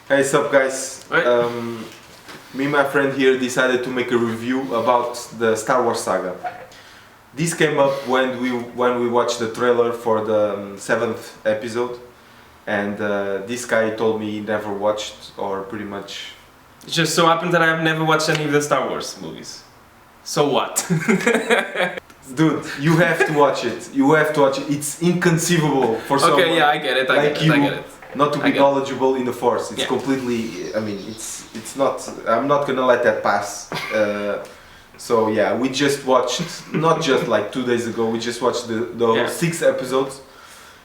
Hey, sup guys? Right. Me and my friend here decided to make a review about the Star Wars saga. This came up when we watched the trailer for the seventh episode, and this guy told me he never watched, or pretty much. It just so happens that I have never watched any of the Star Wars movies. So what? Dude, you have to watch it. You have to watch it. It's inconceivable for someone Okay, yeah, I get it. I get it. not to be knowledgeable in the Force. It's Yeah. completely. I mean, it's not. I'm not gonna let that pass. So yeah, we just watched not just like 2 days ago. We just watched the Yeah. 6 episodes.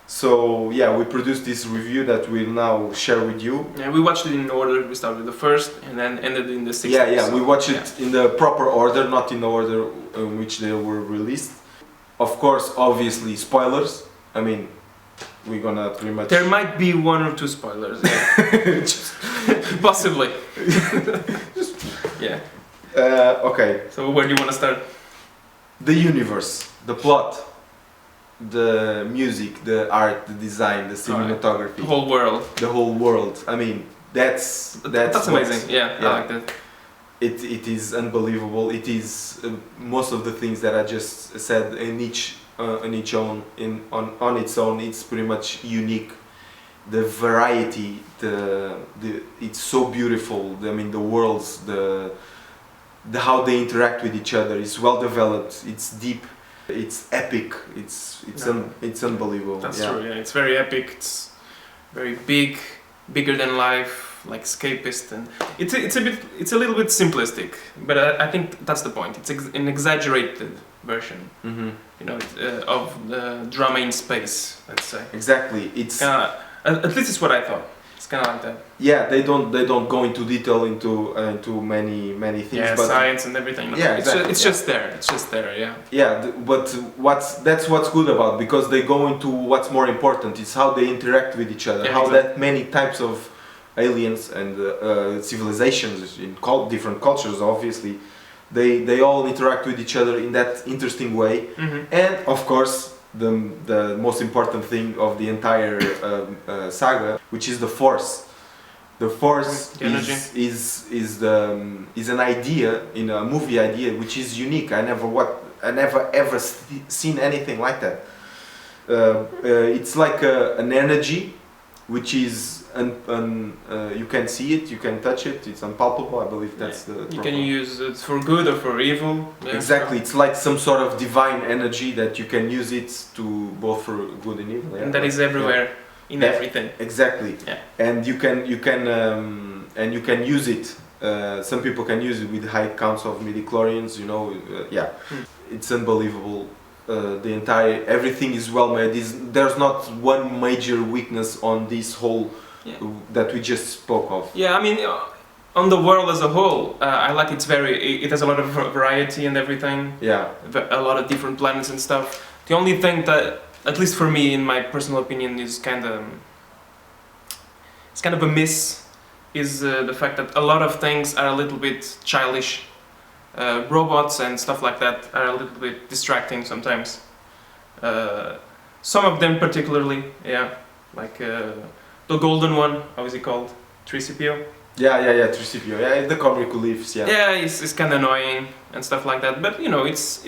So yeah, we produced this review that we'll now share with you. Yeah, we watched it in order. We started with the first and then ended in the sixth. Yeah, episode. we watched it in the proper order, not in the order in which they were released. Of course, obviously, spoilers. I mean, we're gonna pretty much. There might be 1 or 2 spoilers. Yeah. Possibly. Yeah. Okay. So where do you want to start? The universe, the plot, the music, the art, the design, the cinematography, The whole world. the whole world. I mean, that's That's amazing. Yeah, yeah. I like that. It is unbelievable. It is most of the things that I just said on its own. It's pretty much unique. The variety, it's so beautiful. I mean, the worlds, the how they interact with each other is well developed. It's deep. It's epic. It's unbelievable. That's yeah. true. Yeah, it's very epic. It's very big, bigger than life, like escapist, and it's a little bit simplistic. But I think that's the point. It's an exaggerated version, Mm-hmm. you know, of the drama in space. Let's say. Exactly. It's At least it's what I thought. It's kind of like that. yeah. They don't go into detail into many things. Yeah, but science and everything. Yeah, it's exactly, it's yeah. just there. It's just there. Yeah. yeah. But that's what's good about, because they go into what's more important. It's how they interact with each other. Yeah, how exactly. that many types of aliens and civilizations in different cultures, obviously, they all interact with each other in that interesting way. Mm-hmm. And of course, the most important thing of the entire saga, which is the Force. The Force The energy. is an idea, in a movie idea, which is unique. I never ever seen anything like that. It's like an energy, which is you can see it, you can touch it. It's unpalpable. I believe that's the. You proper- can use it for good or for evil. Yeah. Exactly, it's like some sort of divine energy that you can use it to both for good and evil. Yeah? And that is everywhere, in Yeah. everything. Exactly. Yeah. And you can use it. Some people can use it with high counts of midichlorians. You know, yeah, it's unbelievable. Everything is well made. There's not one major weakness on this whole that we just spoke of. Yeah, I mean, on the world as a whole, I like it has a lot of variety and everything. Yeah. A lot of different planets and stuff. The only thing that, at least for me, in my personal opinion, is kind of a miss, is the fact that a lot of things are a little bit childish. Robots and stuff like that are a little bit distracting sometimes. Some of them particularly, yeah, like the golden one, how is he called? 3CPO? Yeah, 3CPO. Yeah, the comic reliefs. Yeah. Yeah, it's kind of annoying and stuff like that, but you know, it's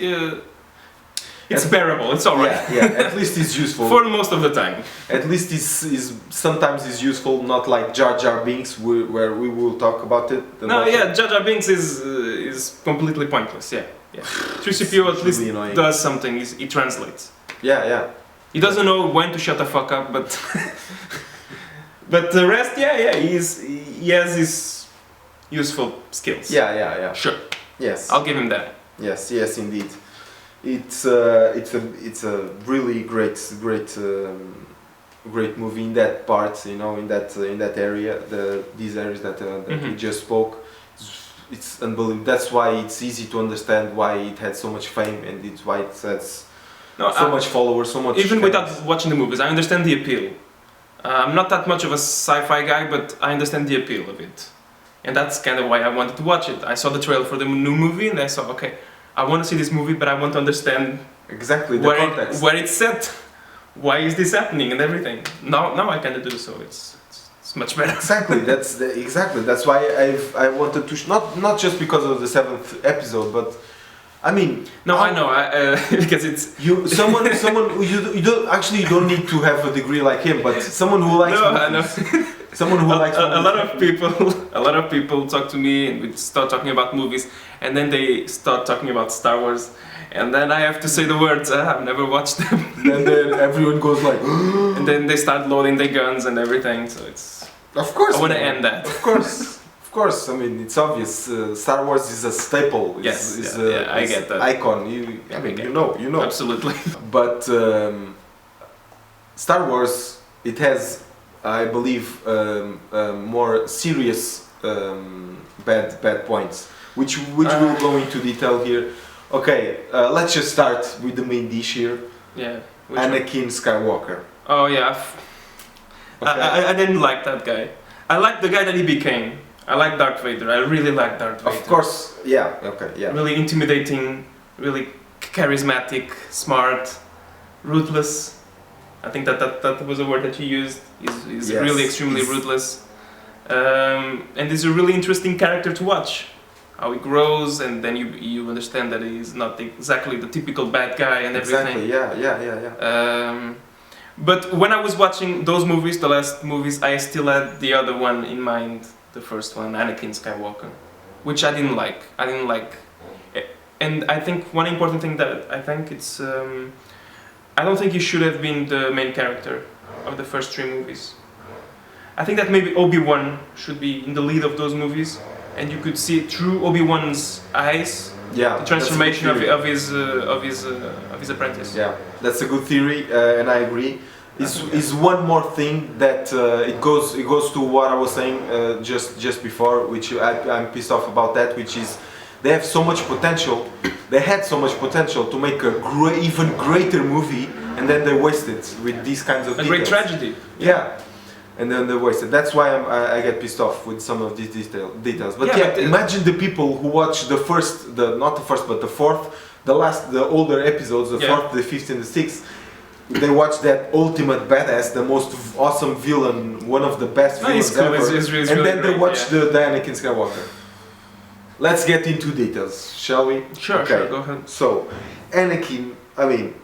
bearable, it's alright. Yeah. At least it's useful. For most of the time. At least sometimes it's useful, not like Jar Jar Binks, where we will talk about it. No, yeah, Jar Jar Binks is completely pointless. Yeah. 3CPO at least really annoying. does something. He translates. Yeah. He doesn't know when to shut the fuck up, but but the rest, he has his useful skills. Yeah. Sure. Yes. I'll give him that. Yes, indeed. It's a really great movie in that part, you know, in that area, these areas that we just spoke. It's unbelievable. That's why it's easy to understand why it had so much fame, and it's why it has so much followers, so much. Even without watching the movies, I understand the appeal. I'm not that much of a sci-fi guy, but I understand the appeal of it, and that's kind of why I wanted to watch it. I saw the trailer for the new movie, and I saw, okay, I want to see this movie, but I want to understand exactly the context. where it's set, why is this happening, and everything. Now I kind of do, so it's it's much better. Exactly. That's why I wanted to not just because of the 7th episode, but I mean. No, I know. Because it's someone you don't actually you don't need to have a degree like him, but someone who likes. No, movies, I know. Someone who likes. A lot of people talk to me and we start talking about movies, and then they start talking about Star Wars, and then I have to say the words. I've never watched them. And then everyone goes like. And then they start loading their guns and everything. So it's. Of course. I want to end that. Of course. I mean, it's obvious. Star Wars is a staple. Yes. I get that. Icon. You know. Absolutely. But Star Wars, it has, I believe, more serious bad points, which we'll go into detail here. Okay, let's just start with the main dish here. Yeah. Anakin Skywalker. Oh yeah. Okay. I didn't like that guy. I like the guy that he became. I like Darth Vader. I really like Darth Vader. Of course, yeah, okay, yeah. Really intimidating, really charismatic, smart, ruthless. I think that was a word that he used. He's Yes, really extremely ruthless. And he's a really interesting character to watch. How he grows, and then you understand that he's not exactly the typical bad guy and everything. Exactly, yeah. But when I was watching those movies, the last movies, I still had the other one in mind, the first one, Anakin Skywalker, which I didn't like. And I think one important thing that I think it's, I don't think he should have been the main character of the first 3 movies. I think that maybe Obi-Wan should be in the lead of those movies, and you could see through Obi-Wan's eyes. Yeah, the transformation of his apprentice. Yeah, that's a good theory, and I agree. Is one more thing that it goes to what I was saying just before, which I'm pissed off about that, which is they have so much potential. They had so much potential to make a even greater movie, and then they wasted with these kinds of a details. great tragedy. Yeah. And then they wasted. That's why I get pissed off with some of these details. But imagine the people who watch not the first, but the fourth, the older episodes, the fourth, the fifth, and the sixth. They watch that ultimate badass, the most awesome villain, one of the best villains ever, and then they watch the Anakin Skywalker. Let's get into details, shall we? Sure, okay. Sure, go ahead. So, Anakin, I mean,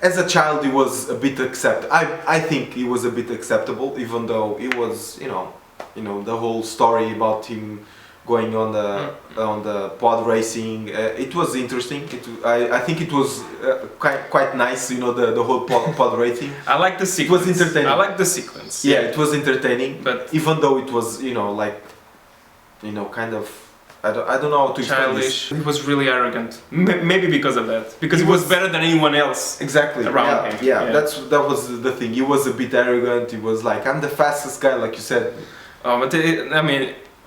as a child, he was a bit I think he was a bit acceptable, even though it was, the whole story about him going on the pod racing. It was interesting. I think it was quite nice, the whole pod racing. I like the sequence. It was entertaining. I like the sequence. Yeah, it was entertaining. But even though it was, kind of. I don't know how to explain this. He was really arrogant. Maybe because of that. Because he was better than anyone else. Exactly. Around him. Yeah. That was the thing. He was a bit arrogant. He was like, I'm the fastest guy, like you said. Oh, but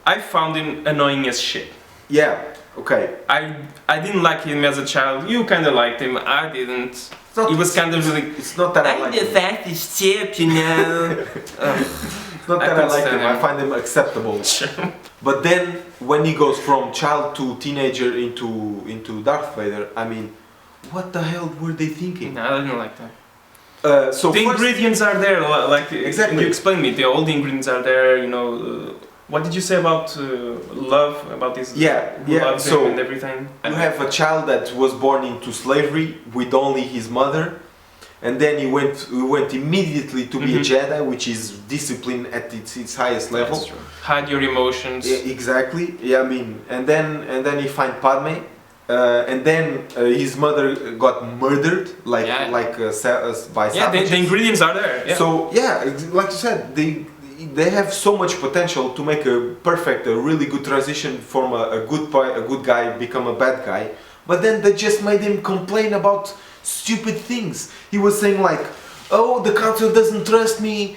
I found him annoying as shit. Yeah. Okay. I didn't like him as a child. You kind of liked him. I didn't. He was kind of really. It's not that I like him. I'm the fastest chip, you know. It's not that I like him. I find him acceptable. But then when he goes from child to teenager into Darth Vader, I mean, what the hell were they thinking? No, I didn't like that. So the ingredients are there, like exactly. You explained me. All the ingredients are there. What did you say about love? About this? Yeah. So and everything. You have a child that was born into slavery with only his mother. And then he went immediately to be a Jedi, which is discipline at its highest level. That's true. Hide your emotions. Yeah, exactly. Yeah, I mean, and then he find Padme, and then his mother got murdered, by savages. Yeah, the ingredients are there. Yeah. So like you said, they have so much potential to make a really good transition from a good guy become a bad guy, but then they just made him complain about stupid things. He was saying like, oh, the council doesn't trust me.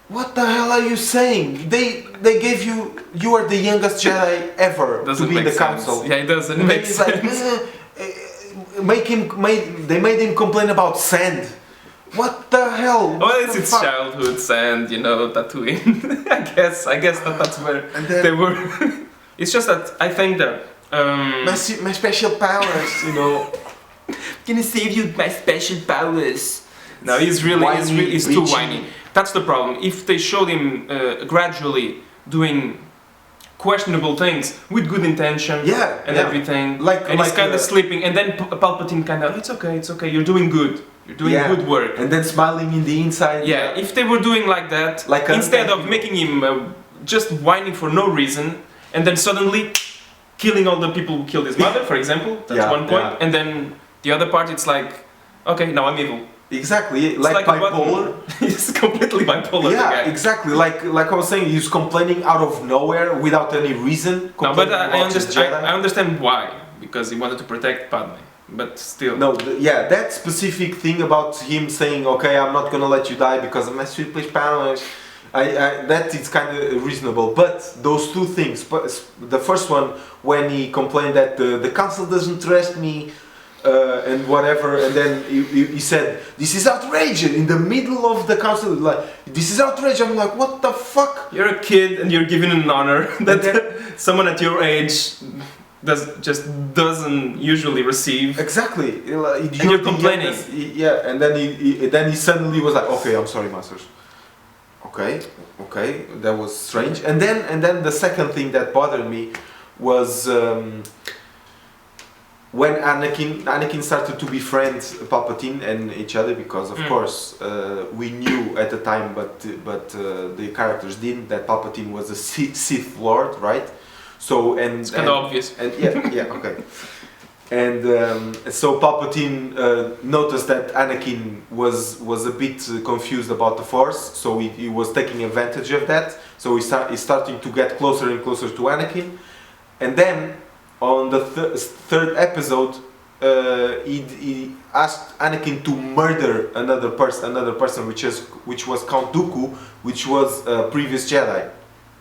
What the hell are you saying? They gave you are the youngest Jedi ever to be in the council. Yeah, it doesn't make sense. They made him complain about sand. What the hell? Oh, it's childhood sand, Tatooine. I guess that's where they were. It's just that I think that my special powers, Gonna save you with my special powers. No, he's too bitchy. whiny. That's the problem. If they showed him gradually doing questionable things with good intention and everything, and he's kind of sleeping, and then Palpatine kind of, it's okay, you're doing good good work, and then smiling in the inside. Yeah, if they were doing like that, instead of making him just whining for no reason, and then suddenly killing all the people who killed his mother, for example, that's one point, and then the other part, it's like, okay, now I'm evil. Exactly, like bipolar. He's completely bipolar. Yeah, the guy. exactly. Like I was saying, he's complaining out of nowhere without any reason. No, but I understand why, because he wanted to protect Padme. But still. No, that specific thing about him saying, "Okay, I'm not gonna let you die because I'm a sweet place panel." That is kind of reasonable. But those two things, the first one when he complained that the council doesn't trust me. And whatever, and then he said, "This is outrageous!" In the middle of the council, like, "This is outrageous!" I'm like, "What the fuck?" You're a kid and you're given an honor that someone at your age doesn't usually receive. Exactly. And you're complaining. And then he suddenly was like, "Okay, I'm sorry, masters." Okay, that was strange. And then the second thing that bothered me was. When Anakin started to befriend Palpatine and each other, because of course we knew at the time, but the characters didn't, that Palpatine was a Sith Lord, right? So it's kind of obvious. And okay. And so Palpatine noticed that Anakin was a bit confused about the Force, so he was taking advantage of that. So he's starting to get closer and closer to Anakin, and then. On the third episode, he asked Anakin to murder another person, which was Count Dooku, which was a previous Jedi.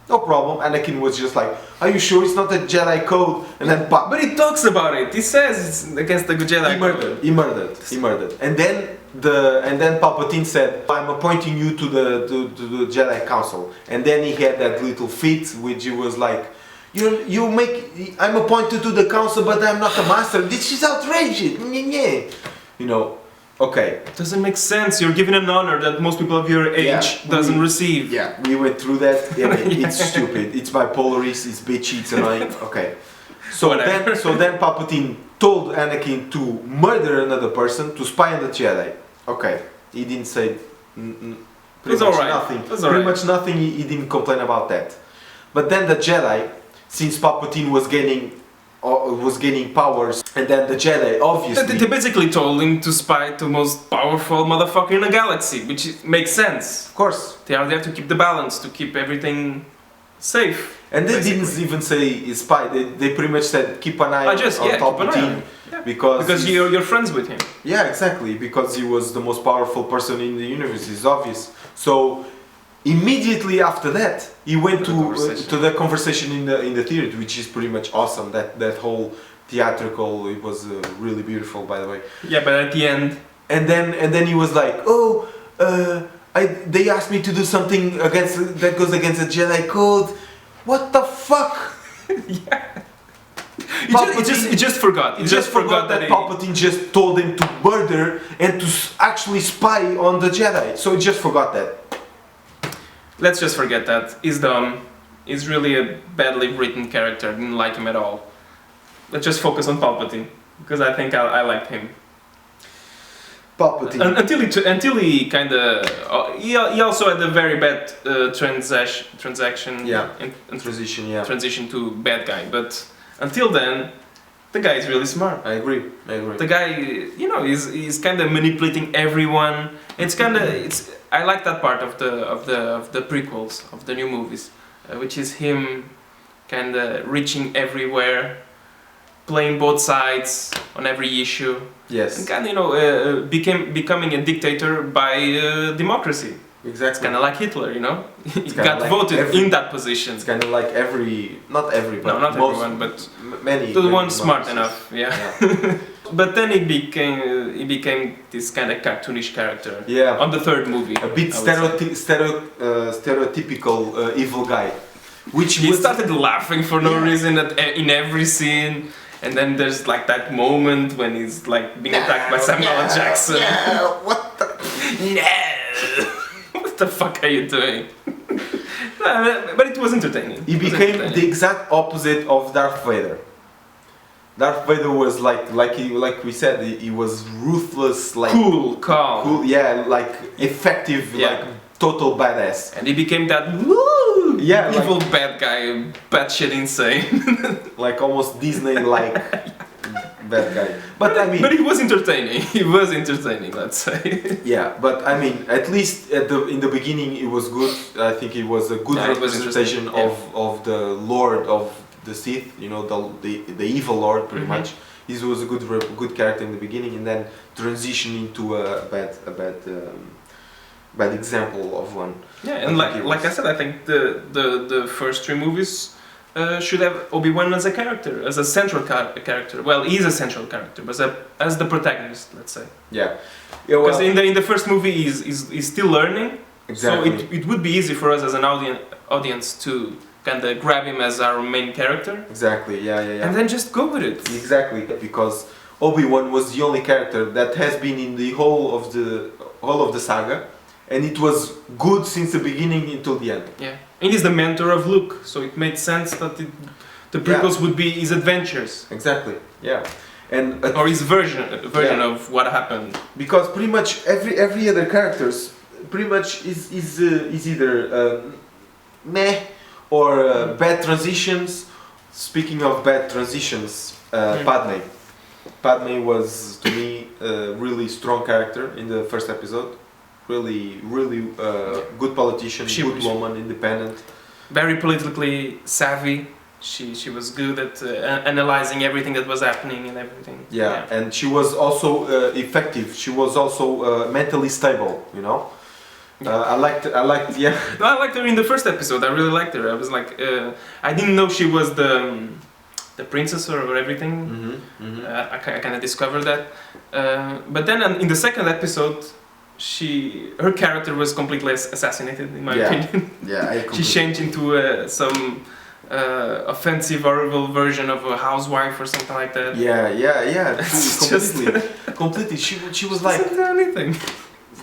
No problem. Anakin was just like, "Are you sure it's not a Jedi code?" And then, but he talks about it. He says it's against the Jedi code. He murdered. And then Palpatine said, "I'm appointing you to the Jedi Council." And then he had that little fit, which he was like. I'm appointed to the council, but I'm not a master. This is outrageous. You know, okay. It doesn't make sense. You're given an honor that most people of your age doesn't receive. Yeah, we went through that. It's stupid. It's bipolar. It's bitchy. It's annoying. Okay. So then Palpatine told Anakin to murder another person to spy on the Jedi. Okay. He didn't say pretty much nothing. Pretty much nothing. He didn't complain about that. But then the Jedi. Since Palpatine was gaining powers, and then the Jedi obviously... They basically told him to spy to the most powerful motherfucker in the galaxy, which makes sense. Of course. They are there to keep the balance, to keep everything safe. And they didn't even say spy, they pretty much said keep an eye on Palpatine. Because you're friends with him. Yeah, exactly, because he was the most powerful person in the universe, it's obvious. So... Immediately after that, he went to the conversation in the theater, which is pretty much awesome. That whole theatrical, it was really beautiful, by the way. Yeah, but at the end, and then he was like, they asked me to do something that goes against the Jedi code. What the fuck? Yeah. He just forgot. He just forgot that Palpatine just told him to murder and to actually spy on the Jedi. So he just forgot that. Let's just forget that. He's dumb. He's really a badly written character. Didn't like him at all. Let's just focus on Palpatine, because I think I liked him. Palpatine. Until he kind of he also had a very bad transition. Yeah. Transition to bad guy. But until then, the guy is really smart. I agree. The guy, he's kind of manipulating everyone. I like that part of the prequels, of the new movies, which is him kind of reaching everywhere, playing both sides on every issue. Yes. And kind of becoming a dictator by democracy. Exactly. It's kind of like Hitler, He got voted in that position. It's kind of like not everyone, but many. The ones smart enough, yeah. But then he became this kind of cartoonish character. Yeah. On the third movie. A bit stereotypical evil guy. He started laughing for no reason in every scene. And then there's like that moment when he's like being attacked by Samuel L. Jackson. What the? No! What the fuck are you doing? But it was entertaining. He became the exact opposite of Darth Vader. Darth Vader was like we said, he was ruthless, like cool, calm. cool, yeah, like effective, Yeah. like total badass. And he became that woo, Yeah, evil bad guy, batshit insane. like almost Disney-like bad guy. But I mean, but he was entertaining. He was entertaining, let's say. yeah, but I mean, at least in the beginning, it was good. I think it was a good Yeah, it was representation interesting. of the Lord of the Sith. You know, the evil Lord, pretty Mhm. much. He was a good character in the beginning, and then transition into a bad example of one. Yeah, and like I said, I think the first three movies should have Obi-Wan as a character, as a central character. Well, he's a central character, but as the protagonist, let's say. Yeah, Because in the first movie, he's still learning. exactly. So it would be easy for us as an audience to kind of grab him as our main character. Exactly. Yeah. And then just go with it. Exactly, because Obi-Wan was the only character that has been in the whole of the saga, and it was good since the beginning until the end. Yeah. And he's the mentor of Luke, so it made sense that the prequels would be his adventures. Exactly. Yeah, and Or his version Yeah. of what happened. because pretty much every other characters pretty much is either meh or bad transitions. Speaking of bad transitions, Padme. Padme was to me a really strong character in the first episode. Really good politician, good woman, independent. Very politically savvy. She was good at analyzing everything that was happening and everything. Yeah, and she was also effective. She was also mentally stable. You know, I liked. Yeah. No, I liked her in the first episode. I really liked her. I was like, I didn't know she was the princess or everything. I kind of discovered that. But then in the second episode, her character was completely assassinated, in my opinion. Yeah, She changed into some offensive, horrible version of a housewife or something like that. Yeah. Completely. She was like Doesn't do anything.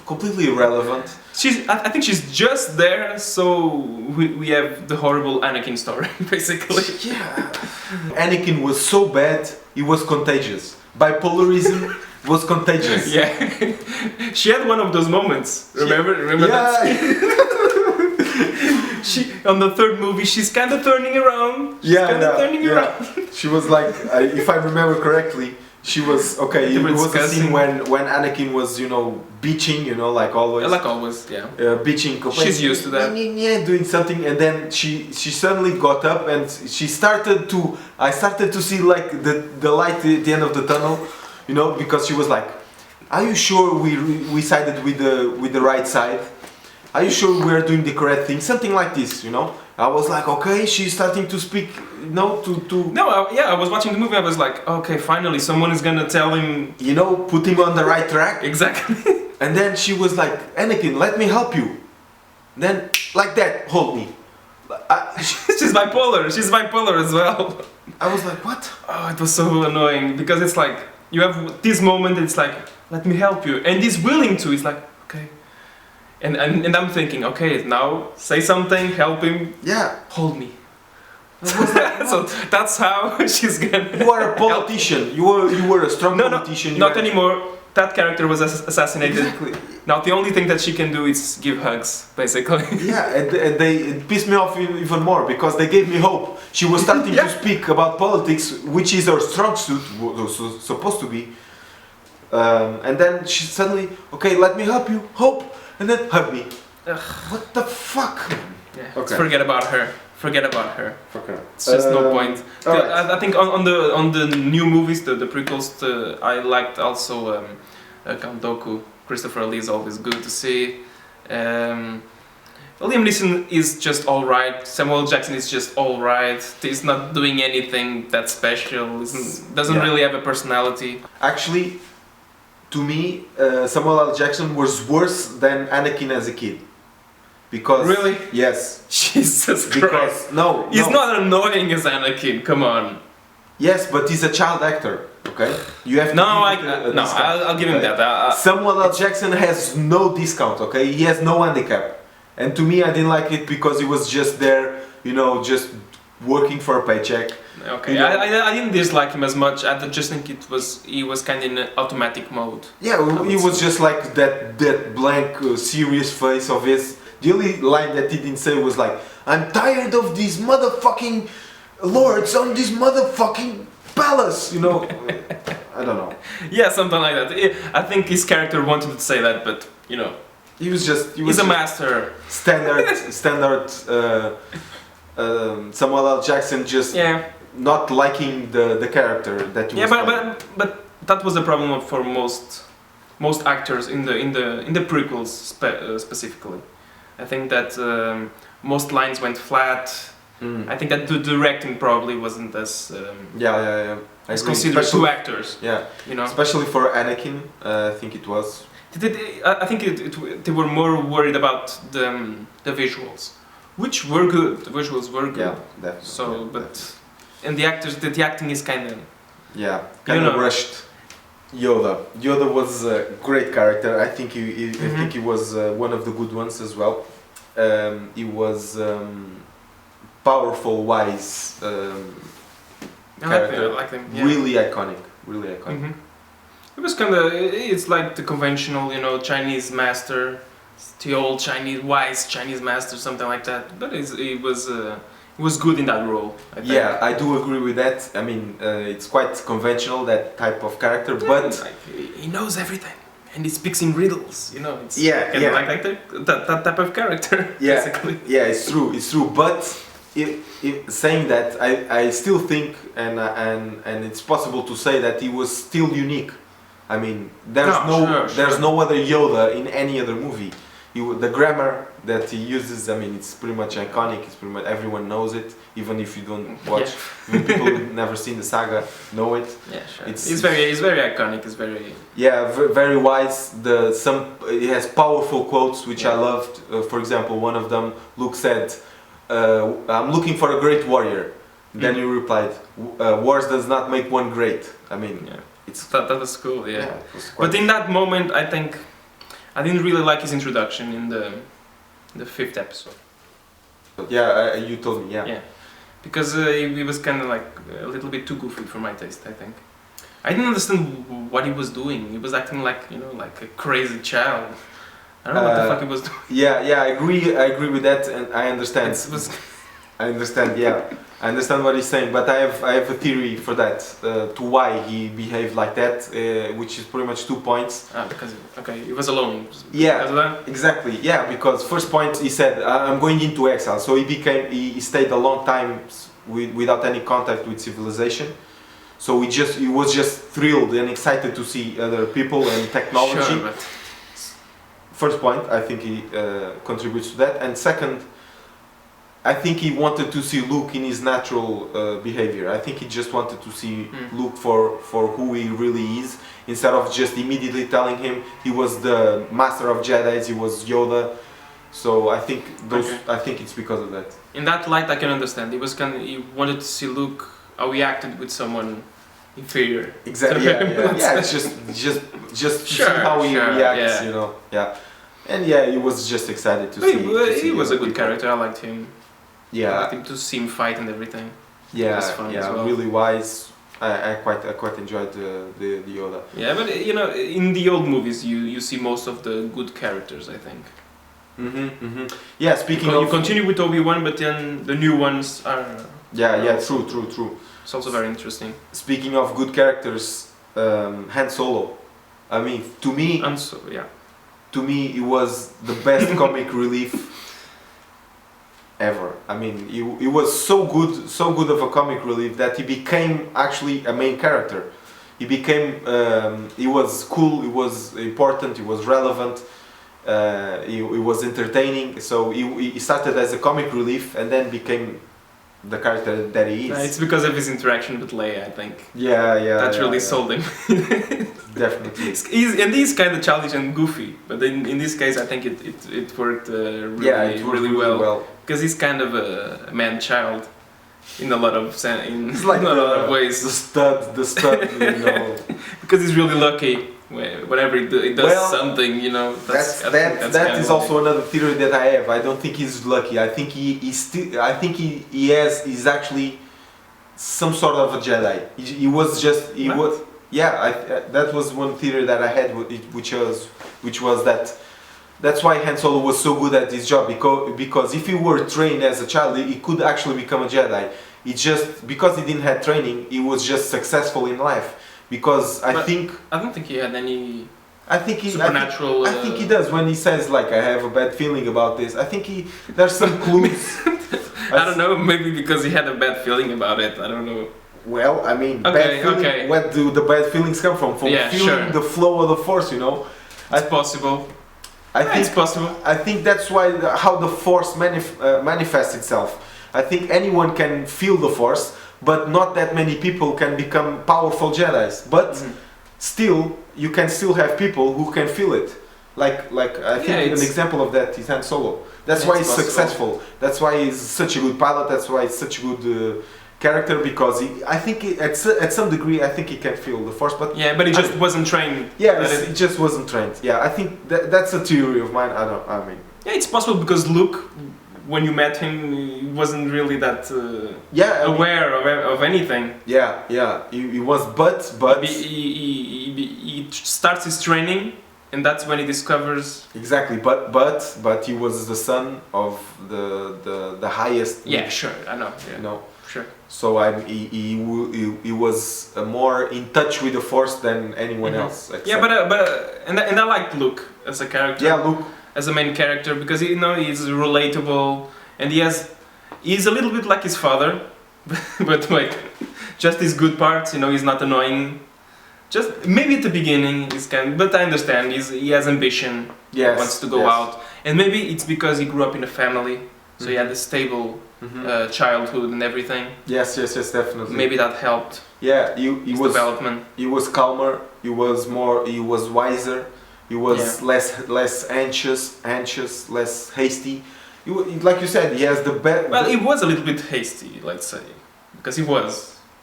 completely irrelevant. I think she's just there, so we have the horrible Anakin story, basically. Yeah. Anakin was so bad, he was contagious. Bipolarism was contagious. Yeah. She had one of those moments. Remember that? She on the third movie, she's kind of turning around. Turning around. She was like, if I remember correctly, she was okay. It was a scene when Anakin was, bitching, like always. Like always, yeah. Bitching, complaining. She's used to that. Yeah, doing something, and then she suddenly got up and she started to. I started to see like the light at the end of the tunnel, because she was like, "Are you sure we sided with the right side? Are you sure we're doing the correct thing?" Something like this, I was like, okay, she's starting to speak, to. No, I was watching the movie. I was like, okay, finally, someone is gonna tell him. Put him on the right track. Exactly. And then she was like, Anakin, let me help you. Then, like that, hold me. She's bipolar. She's bipolar as well. I was like, what? Oh, it was so annoying because it's like you have this moment. It's like, let me help you, and he's willing to. It's like, okay. And I'm thinking, okay, now say something, help him. Yeah. Hold me. So that's how she's gonna. You are a politician. You were a strong politician. Not anymore. That character was assassinated. Exactly. Now the only thing that she can do is give hugs, basically. Yeah, and it pissed me off even more because they gave me hope. She was starting to speak about politics, which is her strong suit, supposed to be. And then she suddenly, okay, let me help you, hope, and then hug me. Ugh. What the fuck? Yeah. Okay. Forget about her. Forget about her. Okay. It's just no point. Right. I think on the new movies, the prequels, I liked also Count Dooku. Christopher Lee is always good to see. Liam Neeson is just alright. Samuel Jackson is just alright. He's not doing anything that special. Doesn't really have a personality. Actually, to me, Samuel L. Jackson was worse than Anakin as a kid. Because really? Yes. Jesus Christ. No. He's not annoying as Anakin. Come on. Yes, but he's a child actor. Okay, you have to No, give it a no, discount, I'll give him okay? that. Samuel L. Jackson has no discount. Okay, he has no handicap. And to me, I didn't like it because he was just there, you know, just working for a paycheck. Okay, You know? I didn't dislike him as much. I just think he was kind of in an automatic mode. Yeah, he was just like that blank, serious face of his. The only line that he didn't say was like, "I'm tired of these motherfucking lords on this motherfucking palace," you know. I don't know. Yeah, something like that. I think his character wanted to say that, but you know, He was he's a master. standard. Samuel L. Jackson just Yeah, not liking the character that he yeah, was playing. but that was the problem for most actors in the prequels specifically. I think that most lines went flat. Mm. I think that the directing probably wasn't as Yeah. I as agree. considered Especially- two actors. Yeah, You know, especially for Anakin, I think it was. I think they were more worried about the visuals, which were good. The visuals were good. Yeah, definitely. So, yeah, but definitely. and the actors, the acting is kind of Yeah, kind of know. rushed. Yoda was a great character. I think I think he was one of the good ones as well. He was powerful, wise, character. I like them. Yeah. Really iconic. Really iconic. Mhm. It was kind of it's like the conventional, you know, Chinese master, the old Chinese wise Chinese master, something like that. But he was good in that role. I think. Yeah, I do agree with that. I mean, it's quite conventional, that type of character, but like, he knows everything and he speaks in riddles. You know, it's Yeah, kind yeah. of like that type of character. Yeah. Basically. yeah, it's true. But saying that, I still think, and it's possible to say that he was still unique. I mean, there's no other Yoda in any other movie. The grammar that he uses, I mean, it's pretty much iconic. It's pretty much everyone knows it, even if you don't watch. Even people who've never seen the saga know it. Yeah, sure. It's It's very iconic. It's very Yeah, very wise. He has powerful quotes which I loved. For example, one of them, Luke said, "I'm looking for a great warrior." Then he replied, "Wars does not make one great." I mean, yeah. it's That was cool. Yeah. it was quite- But in that moment, I think I didn't really like his introduction in the fifth episode. yeah, you told me, yeah. Yeah, because he was kind of like a little bit too goofy for my taste. I think I didn't understand what he was doing. He was acting like, you know, like a crazy child. I don't know what the fuck he was doing. Yeah, I agree with that, and I understand. It was I understand, yeah. I understand what he's saying, but I have a theory for that, to why he behaved like that, which is pretty much 2 points. because he was alone. Yeah, Because of that? exactly. Yeah, because first point he said, "I'm going into exile," so he stayed a long time without any contact with civilization. So he was just thrilled and excited to see other people and technology. Sure, but First point, I think he contributes to that, and second, I think he wanted to see Luke in his natural behavior. I think he just wanted to see Luke for who he really is, instead of just immediately telling him he was the master of Jedi's, he was Yoda. So I think I think it's because of that. in that light, I can understand. He wanted to see Luke how he acted with someone inferior. Exactly. Yeah. It's just to see how he reacts, yeah. you know. Yeah. And yeah, he was just excited to see. He was a good character. I liked him. I Yeah. liked him to see him fight and everything. Yeah. was fun Yeah. as well. Really wise. I quite enjoyed the Yoda. Yeah, but you know, in the old movies, you see most of the good characters. I think. Yeah. Speaking You of. continue with Obi-Wan, but then the new ones are. Yeah. True. It's also very interesting. Speaking of good characters, Han Solo. I mean, And so yeah. to me, it was the best comic relief ever. I mean, he was so good of a comic relief that he became actually a main character. He became, he was cool, he was important, he was relevant, he was entertaining. So he started as a comic relief and then became the character that he is. It's because of his interaction with Leia, I think. Yeah. That really sold him. Definitely. And he's kind of childish and goofy, but in this case, I think it worked really, Yeah, it worked really well. Because he's kind of a man-child, in a lot of It's like a lot of ways. the stud, you know. Because he's really lucky whenever he does Well, something, you know. That is also another theory that I have. I don't think he's lucky. I think he's actually some sort of a Jedi. He was just he What? was that was one theory that I had, which was that that's why Han Solo was so good at his job, because if he were trained as a child, he could actually become a Jedi. It just because he didn't have training, he was just successful in life. Because I don't think he had any he supernatural. I think he does when he says like I have a bad feeling about this. I think there's some clues. I don't know, maybe because he had a bad feeling about it. I don't know. Well, I mean, Okay, bad feeling, okay. where do the bad feelings come from? From Yeah, feeling sure. the flow of the Force, you know. It's possible. I Yeah, think it's possible. I think that's why how the Force manifests itself. I think anyone can feel the Force, but not that many people can become powerful Jedis. But still, you can still have people who can feel it. Like I think an example of that is Han Solo. That's why he's successful. That's why he's such a good pilot. That's why he's such a good character, because I think at some degree I think he can feel the Force. But yeah, but he just wasn't trained. Yeah, he just wasn't trained. Yeah, I think that's a theory of mine. I mean. Yeah, it's possible because Luke, when you met him, he wasn't really that aware of anything. Yeah, he was, but he starts his training, and that's when he discovers. Exactly, but he was the son of the highest. Yeah, sure, I know. Yeah. No, sure. So he was more in touch with the Force than anyone else. Yeah, and I liked Luke as a character. Yeah, Luke. As a main character, because he's relatable, and he's a little bit like his father, but like just his good parts. You know, he's not annoying. Just maybe at the beginning he's but I understand he has ambition. Yes, wants to go out, and maybe it's because he grew up in a family, so he had a stable childhood and everything. Yes, definitely. Maybe that helped. Yeah, he was development. He was calmer. He was wiser. He was less anxious, less hasty. Like you said, he has the best. Well, he was a little bit hasty, let's say, because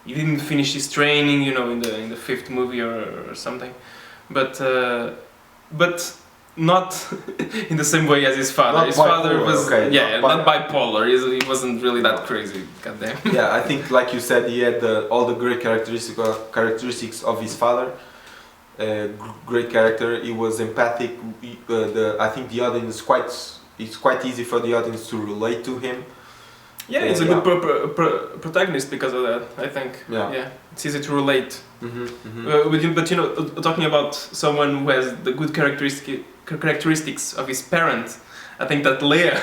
he didn't finish his training, you know, in the fifth movie or something, but not in the same way as his father. Not his bipolar, father was not bipolar. He wasn't really that crazy. Goddamn. Yeah, I think, like you said, he had all the great characteristics of his father. Great character. He was empathic. I think the audience it's quite easy for the audience to relate to him. Yeah, he's a good protagonist because of that. I think. Yeah, it's easy to relate. But you know, talking about someone who has the good characteristics of his parent, I think that Leia,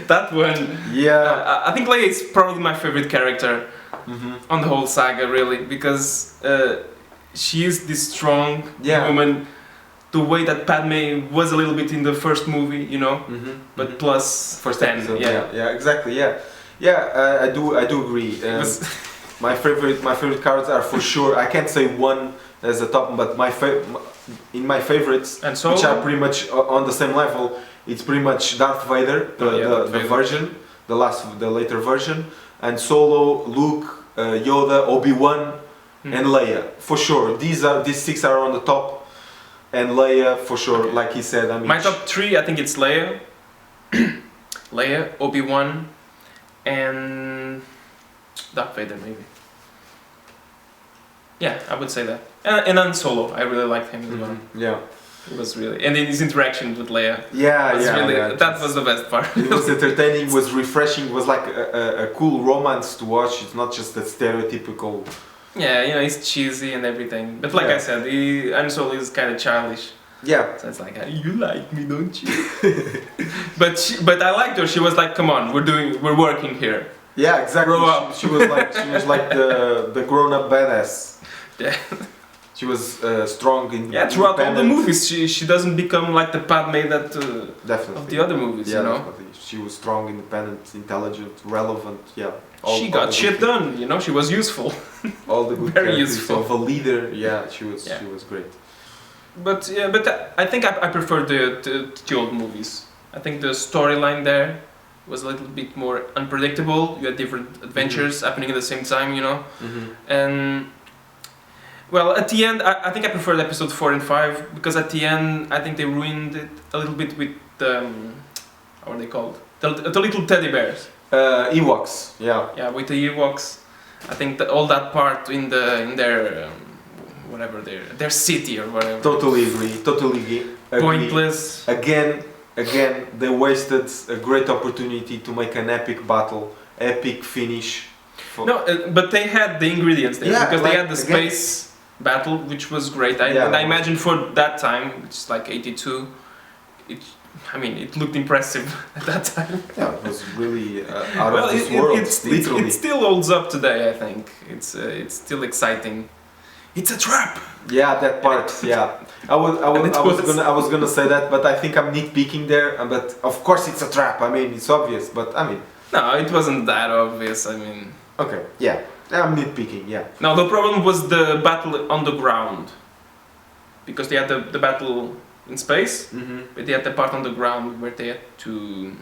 that one. Yeah. I think Leia is probably my favorite character on the whole saga, really, because. She is this strong woman, the way that Padme was a little bit in the first movie, you know, but plus first 10. episode, exactly, I do agree. My favorite characters are for sure. I can't say one as the top, but in my favorites, which are pretty much on the same level, it's pretty much Darth Vader, the version, the later version, and Solo, Luke, Yoda, Obi-Wan. And Leia, for sure. These six are on the top, and Leia for sure. Okay. Like he said, I mean. My top three, I think it's Leia, Leia, Obi-Wan, and Darth Vader, maybe. Yeah, I would say that. And Han Solo, I really liked him as well. Yeah. It was really, and his interaction with Leia. Yeah, that was the best part. It was entertaining, was refreshing, was like a cool romance to watch. It's not just a stereotypical. Yeah, you know, he's cheesy and everything. But like I said, Han Solo is kind of childish. Yeah. So it's like, you like me, don't you? but I liked her. She was like, come on, we're working here. Yeah, exactly. Grow up. She was like the grown-up badass. Yeah. She was strong in. Yeah, throughout all the movies, she doesn't become like the Padme that definitely of the other movies. Yeah, you know. Definitely. She was strong, independent, intelligent, relevant. Yeah. She got shit done. You know, she was useful. All the good Very characteristics useful. of a leader. Yeah, she was great. But I think I prefer the old movies. I think the storyline there was a little bit more unpredictable. You had different adventures happening at the same time, you know. And well, at the end, I think I preferred episode 4 and 5 because at the end, I think they ruined it a little bit with the how are they called? The little teddy bears. Ewoks, yeah. Yeah, with the Ewoks. I think that all that part in their whatever their city or whatever. Totally agree. Pointless. Again, they wasted a great opportunity to make an epic battle, epic finish. No, but they had the ingredients there because they had the again, space battle, which was great. And I imagine for that time, it's like 82. It looked impressive at that time. Yeah, it was really out of this world. Literally, it still holds up today. I think it's still exciting. It's a trap. Yeah, that part. Yeah, I was gonna say that, but I think I'm nitpicking there. But of course, it's a trap. I mean, it's obvious. But I mean, no, it wasn't that obvious. I mean, okay, yeah, I'm nitpicking. Yeah. No, the problem was the battle on the ground, because they had the battle in space, but they had the part on the ground where they had to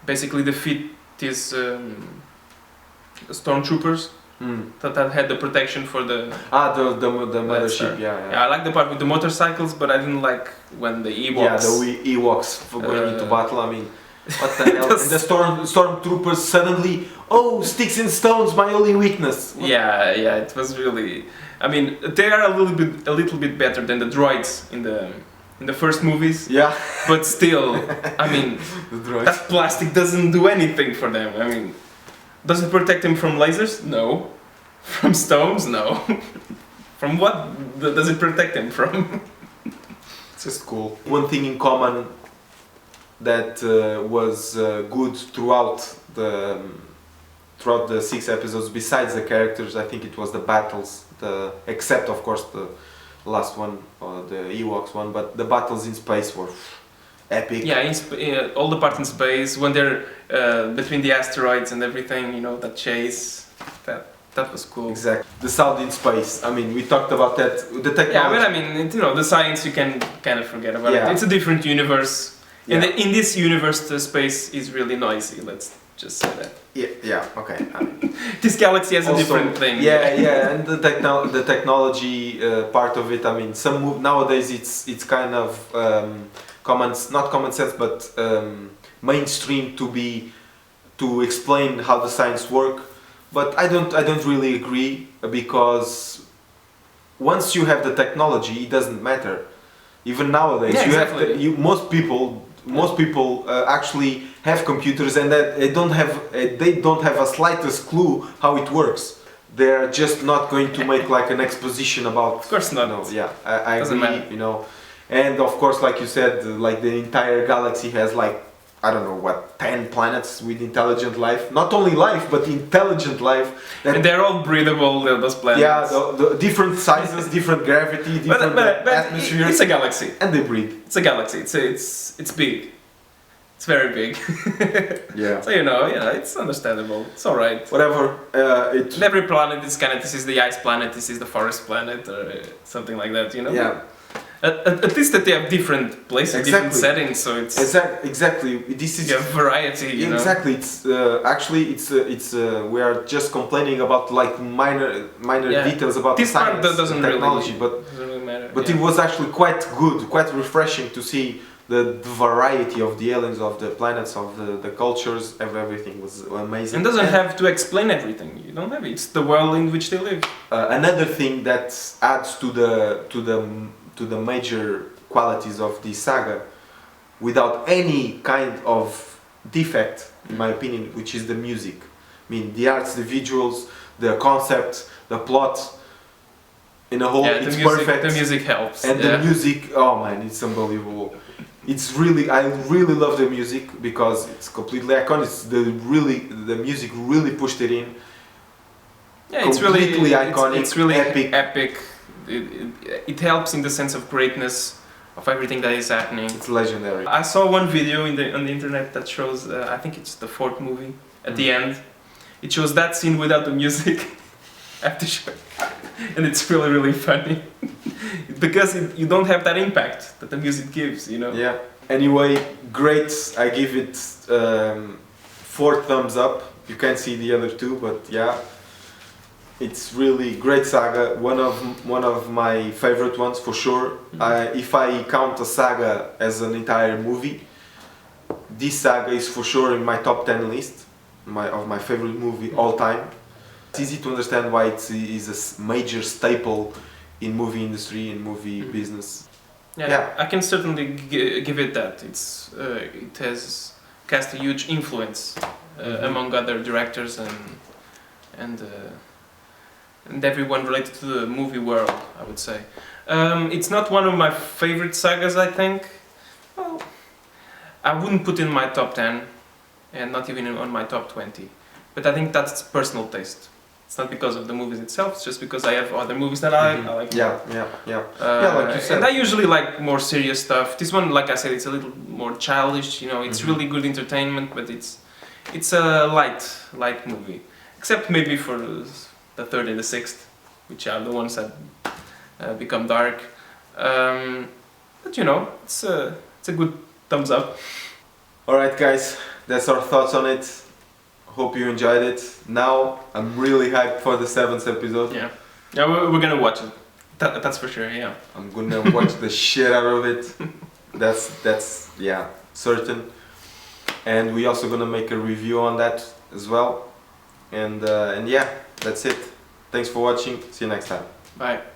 basically defeat these stormtroopers that had the protection for the mothership. Yeah, I like the part with the motorcycles, but I didn't like when the Ewoks. Yeah, the Ewoks for going into battle. I mean, what the hell? And the stormtroopers suddenly, sticks and stones, my only weakness. What? Yeah, it was really. I mean, they are a little bit better than the droids in the first movies. Yeah. But still, I mean, that plastic doesn't do anything for them. I mean, does it protect them from lasers? No. From stones? No. From what does it protect them from? It's just cool. One thing in common that was good throughout the 6 episodes, besides the characters, I think it was the battles. Except of course the last one, the Ewoks one, but the battles in space were epic. Yeah, all the parts in space when they're between the asteroids and everything, you know, that chase, that was cool. Exactly. The sound in space. I mean, we talked about that. The technology. Yeah, but I mean, the science you can kind of forget about it. It's a different universe. Yeah. And in this universe, the space is really noisy. Let's just say that. Yeah. Okay. This galaxy has a different thing. Yeah, and the technology part of it. I mean, nowadays it's kind of not common sense, but mainstream to explain how the science work. But I don't really agree, because once you have the technology, it doesn't matter. Even nowadays, most people actually have computers, and that they don't have a slightest clue how it works. They're just not going to make like an exposition about. Of course not. I agree. Matter. You know, and of course, like you said, like the entire galaxy has like, I don't know what, 10 planets with intelligent life. Not only life, but intelligent life. And they're all breathable, those planets. Yeah, the different sizes, different gravity, different atmosphere. It's a galaxy. And they breathe. It's a galaxy. It's big. It's very big. Yeah. So it's understandable. It's all right. Whatever. Every planet is kind of, this is the ice planet, this is the forest planet, or something like that. You know. Yeah. At least that they have different places, different settings, so it's exactly. This is variety. You know? Exactly. It's actually it's we are just complaining about like minor details about this the science, part doesn't technology, doesn't really matter. But it was actually quite good, quite refreshing to see the variety of the aliens, of the planets, of the cultures, of everything was amazing. And doesn't have to explain everything. You don't have it. It's the world in which they live. Another thing that adds to the major qualities of the saga, without any kind of defect, in my opinion, which is the music. I mean, the arts, the visuals, the concept, the plot, in a whole, it's perfect. The music helps. And the music, oh man, it's unbelievable. I really love the music because it's completely iconic. The music really pushed it in. Yeah, it's really iconic. It's really epic. It helps in the sense of greatness of everything that is happening. It's legendary. I saw one video on the internet that shows, I think it's the 4th movie, at the end. It shows that scene without the music after show. And it's really, really funny. Because you don't have that impact that the music gives, you know? Yeah. Anyway, great. I give it 4 thumbs up. You can't see the other 2, but yeah, it's really great saga. One of my favorite ones for sure. If I count a saga as an entire movie, this saga is for sure in my top 10 list of my favorite movie all time. It's easy to understand why it is a major staple in movie industry and movie business. Yeah, I can certainly give it that. It has cast a huge influence among other directors and everyone related to the movie world, I would say. It's not one of my favorite sagas, I think. Well, I wouldn't put in my top 10 and not even on my top 20. But I think that's personal taste. It's not because of the movies itself, it's just because I have other movies that I like. Yeah, like you said. And I usually like more serious stuff. This one, like I said, it's a little more childish, you know, it's really good entertainment, but it's a light movie. Except maybe for the third and the sixth, which are the ones that become dark. But you know, it's a good thumbs up. Alright guys, that's our thoughts on it. Hope you enjoyed it. Now I'm really hyped for the 7th episode. Yeah, we're gonna watch it. That's for sure. Yeah, I'm gonna watch the shit out of it. That's yeah, certain. And we also gonna make a review on that as well. And yeah, that's it. Thanks for watching. See you next time. Bye.